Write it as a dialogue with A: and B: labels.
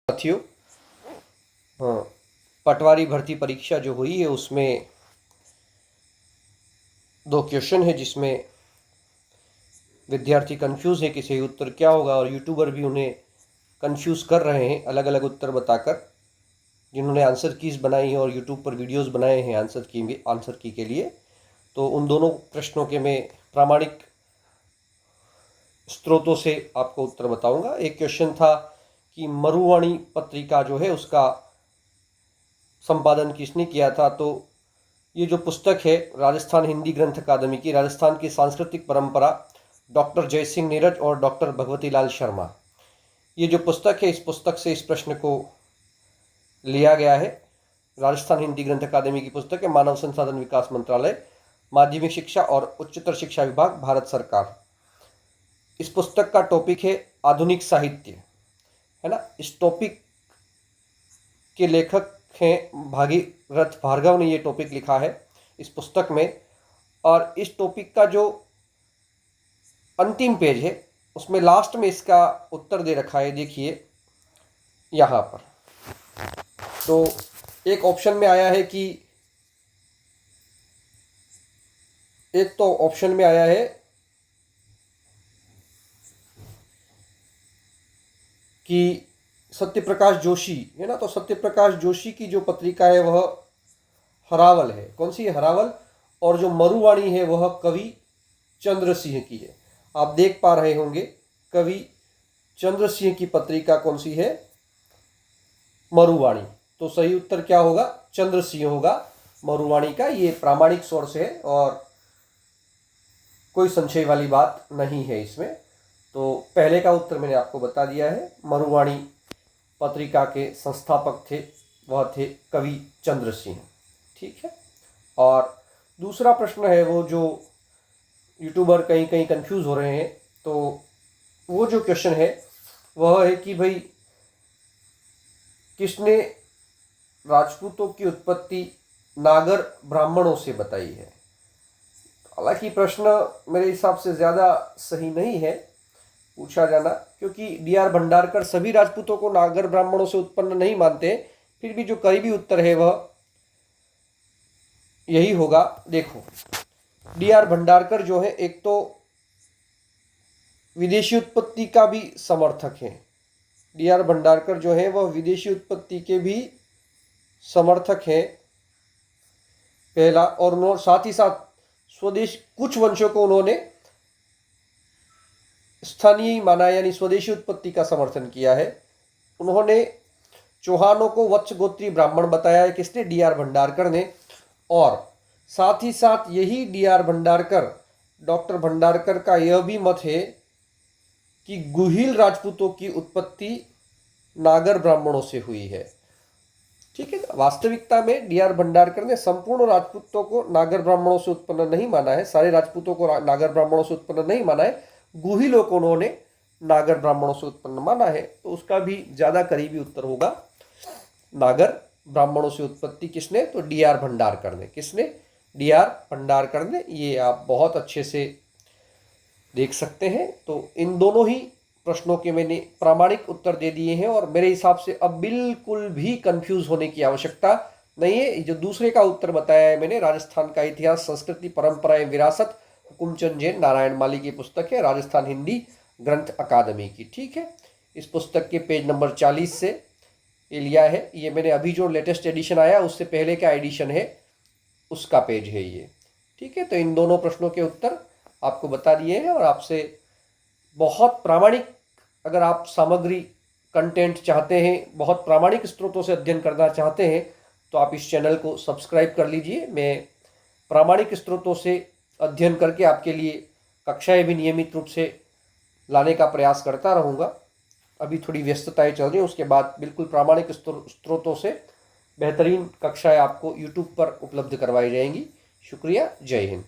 A: साथियों, हाँ, पटवारी भर्ती परीक्षा जो हुई है उसमें 2 क्वेश्चन है जिसमें विद्यार्थी कंफ्यूज है कि सही उत्तर क्या होगा, और यूट्यूबर भी उन्हें कंफ्यूज कर रहे हैं अलग अलग उत्तर बताकर। जिन्होंने आंसर कीज बनाई है और यूट्यूब पर वीडियोस बनाए हैं आंसर की के लिए, तो उन दोनों प्रश्नों के मैं प्रामाणिक स्रोतों से आपको उत्तर बताऊंगा। एक क्वेश्चन था कि मरुवाणी पत्रिका जो है उसका संपादन किसने किया था। तो ये जो पुस्तक है राजस्थान हिंदी ग्रंथ अकादमी की, राजस्थान की सांस्कृतिक परंपरा, डॉक्टर जयसिंह नीरज और डॉक्टर भगवती लाल शर्मा, ये जो पुस्तक है इस पुस्तक से इस प्रश्न को लिया गया है। राजस्थान हिंदी ग्रंथ अकादमी की पुस्तक है, मानव संसाधन विकास मंत्रालय, माध्यमिक शिक्षा और उच्चतर शिक्षा विभाग, भारत सरकार। इस पुस्तक का टॉपिक है आधुनिक साहित्य, है ना। इस टॉपिक के लेखक हैं भागीरथ भार्गव ने ये टॉपिक लिखा है इस पुस्तक में। और इस टॉपिक का जो अंतिम पेज है उसमें लास्ट में इसका उत्तर दे रखा है, देखिए यहाँ पर। तो एक ऑप्शन में आया है कि, एक तो ऑप्शन में आया है कि सत्यप्रकाश जोशी, है ना। तो सत्यप्रकाश जोशी की जो पत्रिका है वह हरावल है। कौन सी है? हरावल। और जो मरुवाणी है वह कवि चंद्र सिंह की है। आप देख पा रहे होंगे कवि चंद्र सिंह की पत्रिका कौन सी है? मरुवाणी। तो सही उत्तर क्या होगा? चंद्र सिंह होगा मरुवाणी का। ये प्रामाणिक सोर्स है और कोई संशय वाली बात नहीं है इसमें। तो पहले का उत्तर मैंने आपको बता दिया है। मरुवाणी पत्रिका के संस्थापक थे, वह थे कवि चंद्र सिंह। ठीक है। और दूसरा प्रश्न है वो जो यूट्यूबर कहीं कहीं कंफ्यूज हो रहे हैं, तो वो जो क्वेश्चन है वह है कि भाई किसने राजपूतों की उत्पत्ति नागर ब्राह्मणों से बताई है। हालांकि प्रश्न मेरे हिसाब से ज़्यादा सही नहीं है पूछा जाना, क्योंकि D.R. भंडारकर सभी राजपूतों को नागर ब्राह्मणों से उत्पन्न नहीं मानते। फिर भी जो करीबी उत्तर है वह यही होगा। देखो, D.R. भंडारकर जो है एक तो विदेशी उत्पत्ति का भी समर्थक है। D.R. भंडारकर जो है वह विदेशी उत्पत्ति के भी समर्थक है, पहला। और उन्होंने साथ ही साथ स्वदेश कुछ वंशों को उन्होंने स्थानीय माना, यानी स्वदेशी उत्पत्ति का समर्थन किया है। उन्होंने चौहानों को वत्स गोत्री ब्राह्मण बताया है, किसने? D.R. भंडारकर ने। और साथ ही साथ यही D.R. भंडारकर, डॉक्टर भंडारकर का यह भी मत है कि गुहिल राजपूतों की उत्पत्ति नागर ब्राह्मणों से हुई है। ठीक है। वास्तविकता में D.R. भंडारकर ने संपूर्ण राजपूतों को नागर ब्राह्मणों से उत्पन्न नहीं माना है, सारे राजपूतों को नागर ब्राह्मणों से उत्पन्न नहीं माना है, गुहिलों को उन्होंने नागर ब्राह्मणों से उत्पन्न माना है। तो उसका भी ज्यादा करीबी उत्तर होगा नागर ब्राह्मणों से उत्पत्ति किसने? तो D.R. भंडारकर ने। किसने? D.R. भंडारकर ने। ये आप बहुत अच्छे से देख सकते हैं। तो इन दोनों ही प्रश्नों के मैंने प्रामाणिक उत्तर दे दिए हैं और मेरे हिसाब से अब बिल्कुल भी कंफ्यूज होने की आवश्यकता नहीं है। जो दूसरे का उत्तर बताया है मैंने, राजस्थान का इतिहास, संस्कृति, परंपराएं, विरासत, हुकुमचंद जैन, नारायण माली की पुस्तक है, राजस्थान हिंदी ग्रंथ अकादमी की। ठीक है। इस पुस्तक के पेज नंबर 40 से ये लिया है। ये मैंने अभी जो लेटेस्ट एडिशन आया उससे पहले का एडिशन है, उसका पेज है ये। ठीक है। तो इन दोनों प्रश्नों के उत्तर आपको बता दिए हैं और आपसे बहुत प्रामाणिक, अगर आप सामग्री कंटेंट चाहते हैं, बहुत प्रामाणिक स्रोतों से अध्ययन करना चाहते हैं, तो आप इस चैनल को सब्सक्राइब कर लीजिए। मैं प्रामाणिक स्रोतों से अध्ययन करके आपके लिए कक्षाएं भी नियमित रूप से लाने का प्रयास करता रहूँगा। अभी थोड़ी व्यस्तताएं चल रही हैं, उसके बाद बिल्कुल प्रामाणिक स्रोतों से बेहतरीन कक्षाएं आपको यूट्यूब पर उपलब्ध करवाई जाएंगी। शुक्रिया। जय हिंद।